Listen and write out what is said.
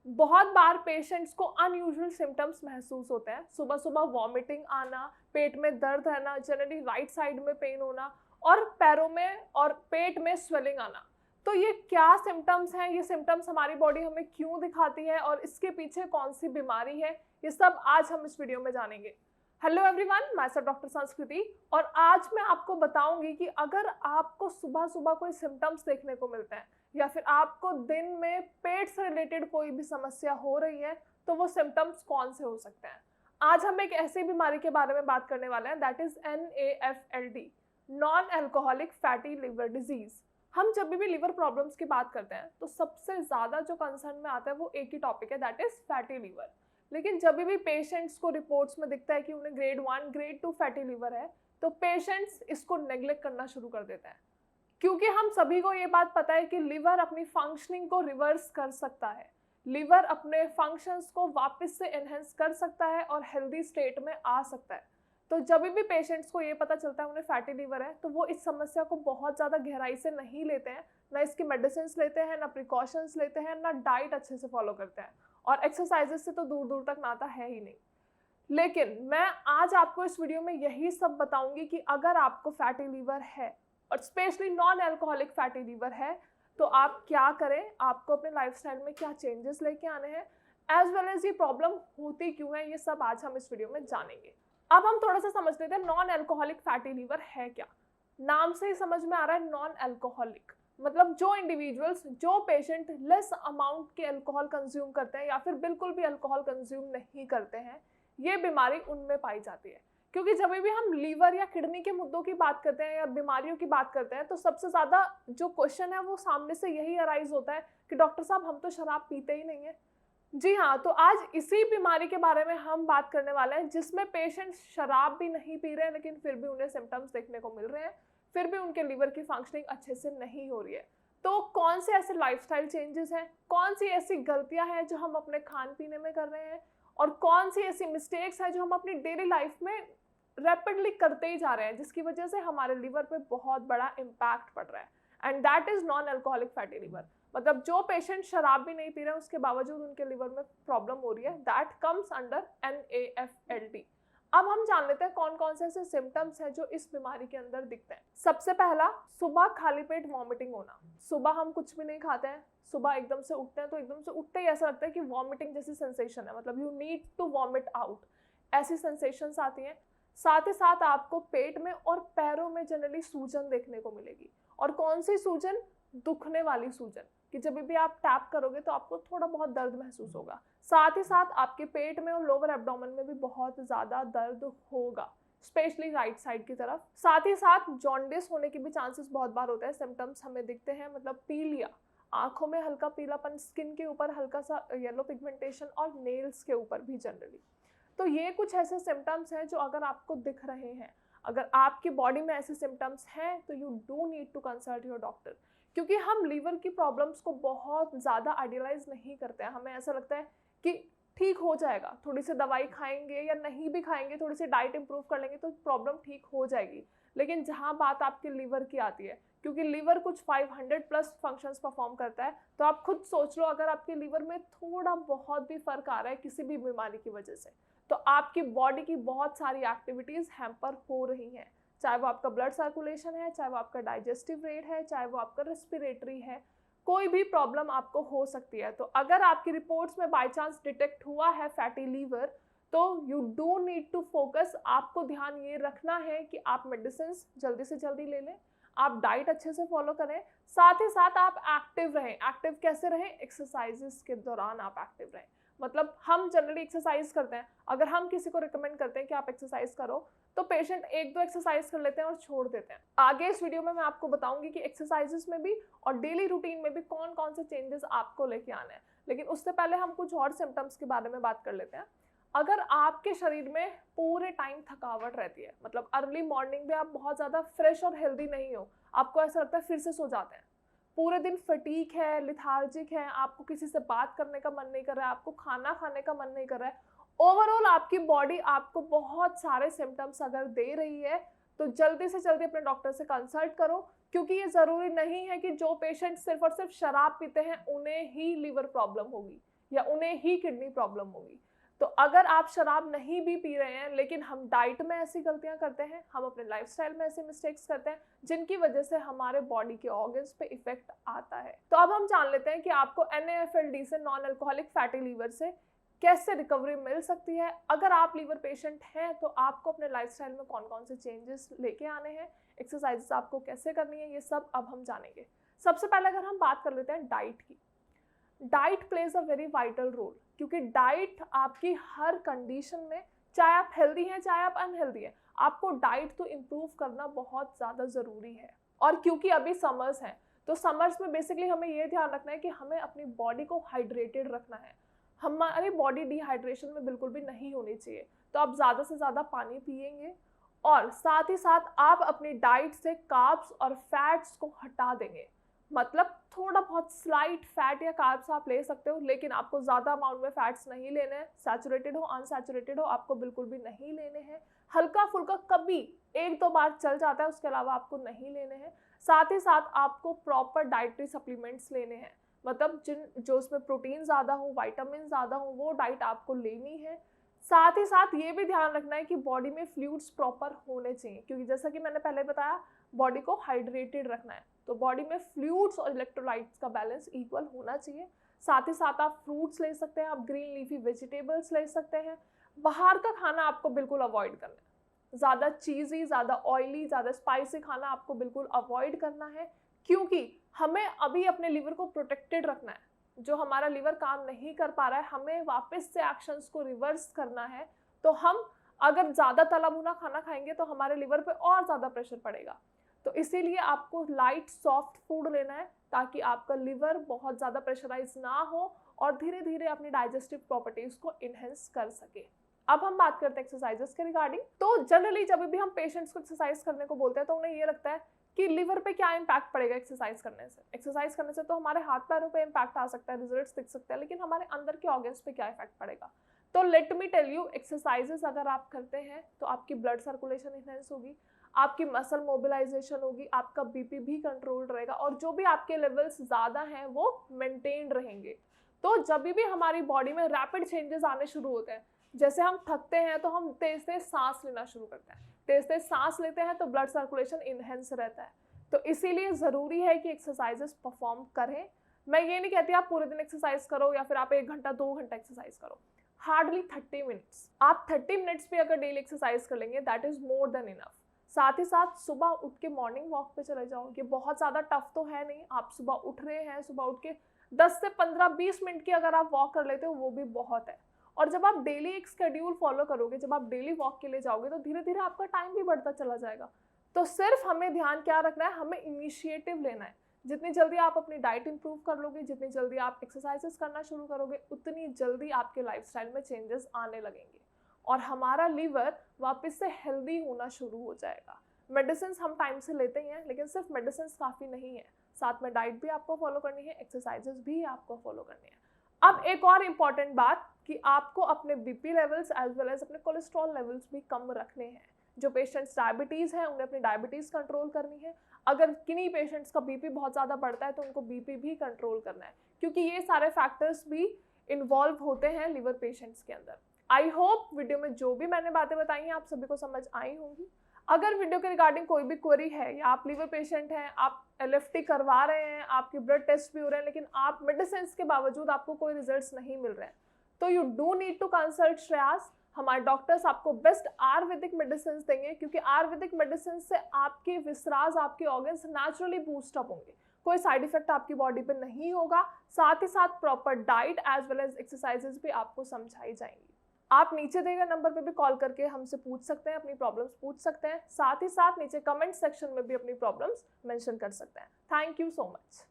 बहुत बार पेशेंट्स को unusual symptoms महसूस होते हैं। सुबह सुबह वॉमिटिंग आना, पेट में दर्द रहना, जनरली राइट साइड में पेन होना और पैरों में और पेट में स्वेलिंग आना। तो ये क्या सिम्टम्स हैं? ये सिम्टम्स हमारी बॉडी हमें क्यों दिखाती है और इसके पीछे कौन सी बीमारी है? ये सब आज हम इस वीडियो में जानेंगे। हेलो एवरीवन, मैं सब डॉक्टर संस्कृति और आज मैं आपको बताऊंगी कि अगर आपको सुबह सुबह कोई सिम्टम्स देखने को मिलते हैं या फिर आपको दिन में पेट से रिलेटेड कोई भी समस्या हो रही है तो वो सिम्टम्स कौन से हो सकते हैं। आज हम एक ऐसी बीमारी के बारे में बात करने वाले हैं, that is NAFLD, non alcoholic fatty liver disease. हम जब भी लिवर प्रॉब्लम्स की बात करते हैं तो सबसे ज़्यादा जो कंसर्न में आता है वो एक ही टॉपिक है, दैट इज फैटी लिवर। लेकिन जब भी पेशेंट्स को रिपोर्ट्स में दिखता है कि उन्हें ग्रेड 1 ग्रेड 2 फैटी लिवर है तो पेशेंट्स इसको नेग्लेक्ट करना शुरू कर देते हैं, क्योंकि हम सभी को ये बात पता है कि लिवर अपनी फंक्शनिंग को रिवर्स कर सकता है। लिवर अपने फंक्शंस को वापस से एनहेंस कर सकता है और हेल्दी स्टेट में आ सकता है। तो जब भी पेशेंट्स को ये पता चलता है उन्हें फैटी लिवर है तो वो इस समस्या को बहुत ज़्यादा गहराई से नहीं लेते हैं, ना इसकी मेडिसिन लेते हैं, ना प्रिकॉशंस लेते हैं, ना डाइट अच्छे से फॉलो करते हैं और एक्सरसाइजेस से तो दूर दूर तक नाता है ही नहीं। लेकिन मैं आज आपको इस वीडियो में यही सब बताऊंगी कि अगर आपको फैटी लिवर है और specially non alcoholic fatty liver है तो आप क्या करें, आपको अपने लाइफस्टाइल में क्या चेंजेस लेके आने हैं, एज वेल एज ये प्रॉब्लम होती क्यों है, ये सब आज हम इस वीडियो में जानेंगे। अब हम थोड़ा सा समझ लेते हैं नॉन अल्कोहलिक फैटी लिवर है क्या। नाम से ही समझ में आ रहा है नॉन अल्कोहलिक, मतलब जो इंडिविजुअल्स, जो पेशेंट लेस अमाउंट के अल्कोहल कंज्यूम करते हैं या फिर बिल्कुल भी अल्कोहल कंज्यूम नहीं करते हैं, ये बीमारी उनमें पाई जाती है। क्योंकि जब भी हम लीवर या किडनी के मुद्दों की बात करते हैं या बीमारियों की बात करते हैं तो सबसे ज़्यादा जो क्वेश्चन है वो सामने से यही अराइज होता है कि डॉक्टर साहब हम तो शराब पीते ही नहीं है। जी हाँ, तो आज इसी बीमारी के बारे में हम बात करने वाले हैं जिसमें पेशेंट शराब भी नहीं पी रहे हैं लेकिन फिर भी उन्हें सिम्टम्स देखने को मिल रहे हैं, फिर भी उनके लिवर की फंक्शनिंग अच्छे से नहीं हो रही है। तो कौन से ऐसे लाइफस्टाइल चेंजेस हैं, कौन सी ऐसी गलतियां हैं जो हम अपने खान पीने में कर रहे हैं और कौन सी ऐसी मिस्टेक्स हैं जो हम अपनी डेली लाइफ में रैपिडली करते ही जा रहे हैं जिसकी वजह से हमारे लिवर पे बहुत बड़ा इम्पैक्ट पड़ रहा है, and that is non alcoholic fatty liver. मतलब जो पेशेंट शराब भी नहीं पी रहे हैं उसके बावजूद उनके लिवर में प्रॉब्लम हो रही है, दैट कम्स अंडर NAFLD। अब हम जान लेते हैं कौन कौन से ऐसे सिम्टम्स हैं जो इस बीमारी के अंदर दिखते हैं। सबसे पहला, सुबह खाली पेट वॉमिटिंग होना। सुबह हम कुछ भी नहीं खाते हैं, सुबह एकदम से उठते हैं तो एकदम से उठते ही ऐसा लगता है कि वॉमिटिंग जैसी सेंसेशन है, मतलब you need to vomit out, ऐसी सेंसेशंस आती हैं। साथ ही साथ आपको पेट में और पैरों में जनरली सूजन देखने को मिलेगी। और कौन सी सूजन? दुखने वाली सूजन, कि जब भी आप टैप करोगे तो आपको थोड़ा बहुत दर्द महसूस होगा। साथ ही साथ आपके पेट में और लोअर एब्डोमेन में भी बहुत ज़्यादा दर्द होगा, स्पेशली राइट साइड की तरफ। साथ ही साथ जॉन्डिस होने के भी चांसेस बहुत बार होते हैं, सिम्टम्स हमें दिखते हैं, मतलब पीलिया, आंखों में हल्का पीलापन, स्किन के ऊपर हल्का सा येलो पिगमेंटेशन और नेल्स के ऊपर भी जनरली। तो ये कुछ ऐसे सिम्टम्स हैं जो अगर आपको दिख रहे हैं, अगर आपकी बॉडी में ऐसे सिम्टम्स हैं तो you do need to consult your doctor. क्योंकि हम लीवर की प्रॉब्लम्स को बहुत ज़्यादा आइडियलाइज नहीं करते हैं। हमें ऐसा लगता है कि ठीक हो जाएगा, थोड़ी सी दवाई खाएंगे या नहीं भी खाएंगे, थोड़ी सी डाइट इंप्रूव कर लेंगे तो प्रॉब्लम ठीक हो जाएगी। लेकिन जहाँ बात आपके लीवर की आती है, क्योंकि लीवर कुछ 500 प्लस फंक्शंस परफॉर्म करता है, तो आप खुद सोच लो अगर आपके लीवर में थोड़ा बहुत भी फर्क आ रहा है किसी भी बीमारी की वजह से तो आपकी बॉडी की बहुत सारी एक्टिविटीज़ हैम्पर हो रही हैं, चाहे वो आपका ब्लड सर्कुलेशन है, चाहे वो आपका डाइजेस्टिव रेट है, चाहे वो आपका रेस्पिरेटरी है, कोई भी प्रॉब्लम आपको हो सकती है। तो अगर आपकी रिपोर्ट्स में बाय चांस डिटेक्ट हुआ है फैटी लीवर तो you do need to focus. आपको ध्यान ये रखना है कि आप मेडिसिन जल्दी से जल्दी ले लें, आप डाइट अच्छे से फॉलो करें, साथ ही साथ आप एक्टिव रहें। एक्टिव कैसे रहें? एक्सरसाइजेस के दौरान आप एक्टिव रहें। मतलब हम जनरली एक्सरसाइज करते हैं, अगर हम किसी को रिकमेंड करते हैं कि आप एक्सरसाइज करो तो पेशेंट एक दो एक्सरसाइज कर लेते हैं और छोड़ देते हैं। आगे इस वीडियो में मैं आपको बताऊंगी कि एक्सरसाइजेस में भी और डेली रूटीन में भी कौन कौन से चेंजेस आपको लेके आने हैं। लेकिन उससे पहले हम कुछ और सिम्टम्स के बारे में बात कर लेते हैं। अगर आपके शरीर में पूरे टाइम थकावट रहती है, मतलब अर्ली मॉर्निंग में आप बहुत ज़्यादा फ्रेश और हेल्दी नहीं हो, आपको ऐसा लगता है फिर से सो जाते हैं, पूरे दिन फटीक है, लिथार्जिक है, आपको किसी से बात करने का मन नहीं कर रहा है, आपको खाना खाने का मन नहीं कर रहा है, ओवरऑल आपकी बॉडी आपको बहुत सारे सिम्टम्स अगर दे रही है तो जल्दी से जल्दी अपने डॉक्टर से कंसल्ट करो। क्योंकि ये ज़रूरी नहीं है कि जो पेशेंट सिर्फ और सिर्फ शराब पीते हैं उन्हें ही लीवर प्रॉब्लम होगी। या उन्हें ही किडनी प्रॉब्लम होगी। तो अगर आप शराब नहीं भी पी रहे हैं लेकिन हम डाइट में ऐसी गलतियां करते हैं, हम अपने लाइफस्टाइल में ऐसे मिस्टेक्स करते हैं जिनकी वजह से हमारे बॉडी के ऑर्गन्स पे इफेक्ट आता है। तो अब हम जान लेते हैं कि आपको NAFLD से, नॉन अल्कोहलिक फैटी लीवर से, कैसे रिकवरी मिल सकती है। अगर आप लीवर पेशेंट हैं तो आपको अपने लाइफस्टाइल में कौन कौन से चेंजेस लेके आने हैं, एक्सरसाइजेस आपको कैसे करनी है, ये सब अब हम जानेंगे। सबसे पहले अगर हम बात कर लेते हैं डाइट की। Diet plays a very vital role, क्योंकि डाइट आपकी हर कंडीशन में, चाहे आप हेल्दी हैं चाहे आप अनहेल्दी हैं, आपको डाइट तो इम्प्रूव करना बहुत ज़्यादा ज़रूरी है। और क्योंकि अभी समर्स हैं तो समर्स में बेसिकली हमें ये ध्यान रखना है कि हमें अपनी बॉडी को हाइड्रेटेड रखना है। हमारी बॉडी डिहाइड्रेशन में बिल्कुल भी नहीं होनी चाहिए। तो आप ज़्यादा से ज़्यादा पानी पिएंगे और साथ ही साथ आप अपनी डाइट से कार्ब्स और फैट्स को हटा देंगे। मतलब थोड़ा बहुत स्लाइट फैट या कार्ब्स आप ले सकते हो, लेकिन आपको ज़्यादा अमाउंट में फैट्स नहीं लेने हैं। सैचुरेटेड हो अनसैचुरेटेड हो आपको बिल्कुल भी नहीं लेने हैं। हल्का फुल्का कभी 1-2 बार चल जाता है, उसके अलावा आपको नहीं लेने हैं। साथ ही साथ आपको प्रॉपर डाइटरी सप्लीमेंट्स लेने हैं, मतलब जो उसमें प्रोटीन ज़्यादा हो, विटामिन ज़्यादा हो, वो डाइट आपको लेनी है। साथ ही साथ ये भी ध्यान रखना है कि बॉडी में फ्लूइड्स प्रॉपर होने चाहिए, क्योंकि जैसा कि मैंने पहले बताया बॉडी को हाइड्रेटेड रखना है, तो बॉडी में फ्लूइड्स और इलेक्ट्रोलाइट्स का बैलेंस इक्वल होना चाहिए। साथ ही साथ आप फ्रूट्स ले सकते हैं, आप ग्रीन लीफी वेजिटेबल्स ले सकते हैं। बाहर का खाना आपको बिल्कुल अवॉइड करना है, ज़्यादा चीज़ी, ज़्यादा ऑयली, ज़्यादा स्पाइसी खाना आपको बिल्कुल अवॉइड करना है, क्योंकि हमें अभी अपने लीवर को प्रोटेक्टेड रखना है। जो हमारा लीवर काम नहीं कर पा रहा है, हमें वापस से एक्शंस को रिवर्स करना है। तो हम अगर ज़्यादा तला भुना खाना खाएंगे तो हमारे लीवर पे और ज़्यादा प्रेशर पड़ेगा। तो इसीलिए आपको लाइट सॉफ्ट फूड लेना है, ताकि आपका लिवर बहुत ज़्यादा प्रेशराइज ना हो और धीरे धीरे अपनी डाइजेस्टिव प्रॉपर्टीज़ को इन्हेंस कर सके। अब हम बात करते हैं एक्सरसाइजेस के रिगार्डिंग। तो जनरली जब भी हम पेशेंट्स को एक्सरसाइज करने को बोलते हैं तो उन्हें ये लगता है कि लिवर पे क्या इम्पैक्ट पड़ेगा एक्सरसाइज करने से। एक्सरसाइज करने से तो हमारे हाथ पैरों पे इम्पैक्ट आ सकता है, रिजल्ट्स दिख सकते हैं, लेकिन हमारे अंदर के ऑर्गन्स पे क्या इफेक्ट पड़ेगा। तो let me tell you, exercises अगर आप करते हैं तो आपकी ब्लड सर्कुलेशन इनहेंस होगी, आपकी मसल मोबिलाइजेशन होगी, आपका बीपी भी कंट्रोल रहेगा और जो भी आपके लेवल्स ज़्यादा हैं वो मेंटेन रहेंगे। तो जब भी हमारी बॉडी में रैपिड चेंजेस आने शुरू होते हैं, जैसे हम थकते हैं तो हम तेज तेज सांस लेना शुरू करते हैं, तेज तेज सांस लेते हैं तो ब्लड सर्कुलेशन इनहेंस रहता है। तो इसीलिए ज़रूरी है कि एक्सरसाइजेस परफॉर्म करें। मैं ये नहीं कहती आप पूरे दिन एक्सरसाइज करो या फिर आप 1 घंटा 2 घंटा एक्सरसाइज करो, हार्डली 30 मिनट्स। आप 30 मिनट्स भी अगर डेली एक्सरसाइज कर लेंगे that is more than enough. साथ ही साथ सुबह उठ के मॉर्निंग वॉक पे चले जाओ। ये बहुत ज़्यादा टफ तो है नहीं, आप सुबह उठ रहे हैं, सुबह उठ के 10 से 15-20 मिनट की अगर आप वॉक कर लेते हो वो भी बहुत है। और जब आप डेली एक स्केड्यूल फॉलो करोगे, जब आप डेली वॉक के लिए जाओगे तो धीरे धीरे आपका टाइम भी बढ़ता चला जाएगा। तो सिर्फ हमें ध्यान क्या रखना है, हमें इनिशिएटिव लेना है। जितनी जल्दी आप अपनी डाइट इंप्रूव कर लोगे, जितनी जल्दी आप एक्सरसाइजेस करना शुरू करोगे, उतनी जल्दी आपके लाइफस्टाइल में चेंजेस आने लगेंगे और हमारा लीवर वापस से हेल्दी होना शुरू हो जाएगा। मेडिसिन हम टाइम से लेते ही हैं, लेकिन सिर्फ मेडिसिन काफ़ी नहीं है, साथ में डाइट भी आपको फॉलो करनी है, एक्सरसाइजेस भी आपको फॉलो करनी है। अब एक और इम्पॉर्टेंट बात कि आपको अपने BP levels as well as अपने कोलेस्ट्रॉल लेवल्स भी कम रखने हैं। जो पेशेंट्स डायबिटीज़ हैं उन्हें अपनी डायबिटीज़ कंट्रोल करनी है। अगर किन्हीं पेशेंट्स का बीपी बहुत ज़्यादा बढ़ता है तो उनको बीपी भी कंट्रोल करना है, क्योंकि ये सारे फैक्टर्स भी इन्वॉल्व होते हैं लिवर पेशेंट्स के अंदर। आई होप वीडियो में जो भी मैंने बातें बताई हैं आप सभी को समझ आई होंगी। अगर वीडियो के रिगार्डिंग कोई भी क्वेरी है या आप लीवर पेशेंट हैं, आप LFT करवा रहे हैं, आपके ब्लड टेस्ट भी हो रहे हैं, लेकिन आप मेडिसिन के बावजूद आपको कोई रिजल्ट्स नहीं मिल रहे हैं, तो you do need to consult Shreyas. हमारे डॉक्टर्स आपको बेस्ट आयुर्वेदिक मेडिसिन देंगे, क्योंकि आयुर्वेदिक मेडिसिन से आपके विसराज, आपके ऑर्गन्स नेचुरली बूस्ट अप होंगे, कोई साइड इफेक्ट आपकी बॉडी पे नहीं होगा। साथ ही साथ proper diet as well as exercises भी आपको समझाई जाएंगी। आप नीचे दिए गए नंबर पे भी कॉल करके हमसे पूछ सकते हैं, अपनी प्रॉब्लम्स पूछ सकते हैं। साथ ही साथ नीचे कमेंट सेक्शन में भी अपनी प्रॉब्लम्स मेंशन कर सकते हैं। Thank you so much.